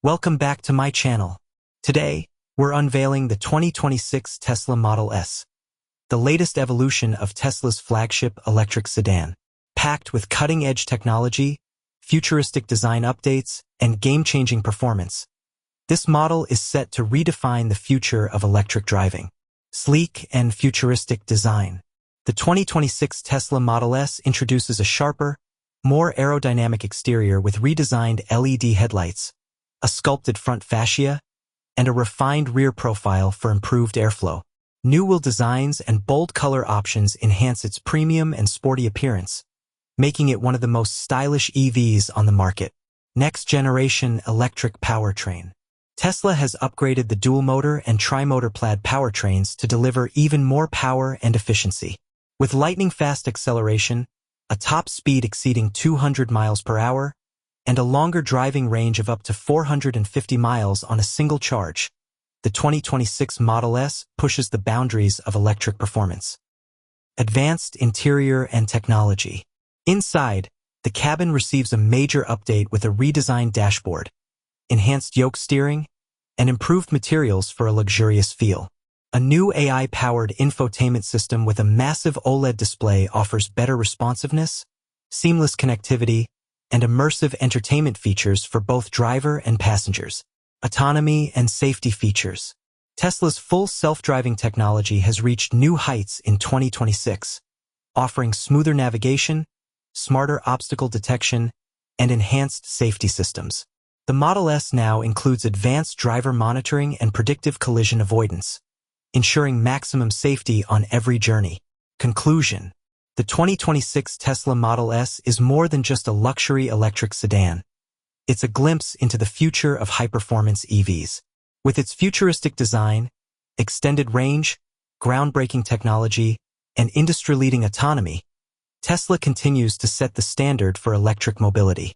Welcome back to my channel. Today, we're unveiling the 2026 Tesla Model S, the latest evolution of Tesla's flagship electric sedan. Packed with cutting-edge technology, futuristic design updates, and game-changing performance, this model is set to redefine the future of electric driving. Sleek and futuristic design. The 2026 Tesla Model S introduces a sharper, more aerodynamic exterior with redesigned LED headlights, a sculpted front fascia, and a refined rear profile for improved airflow. New wheel designs and bold color options enhance its premium and sporty appearance, making it one of the most stylish EVs on the market. Next-generation electric powertrain. Tesla has upgraded the dual-motor and tri-motor Plaid powertrains to deliver even more power and efficiency. With lightning-fast acceleration, a top speed exceeding 200 miles per hour, and a longer driving range of up to 450 miles on a single charge, the 2026 Model S pushes the boundaries of electric performance. Advanced interior and technology. Inside, the cabin receives a major update with a redesigned dashboard, enhanced yoke steering, and improved materials for a luxurious feel. A new AI-powered infotainment system with a massive OLED display offers better responsiveness, seamless connectivity, and immersive entertainment features for both driver and passengers. Autonomy and safety features. Tesla's full self-driving technology has reached new heights in 2026, offering smoother navigation, smarter obstacle detection, and enhanced safety systems. The Model S now includes advanced driver monitoring and predictive collision avoidance, ensuring maximum safety on every journey. Conclusion. The 2026 Tesla Model S is more than just a luxury electric sedan. It's a glimpse into the future of high-performance EVs. With its futuristic design, extended range, groundbreaking technology, and industry-leading autonomy, Tesla continues to set the standard for electric mobility.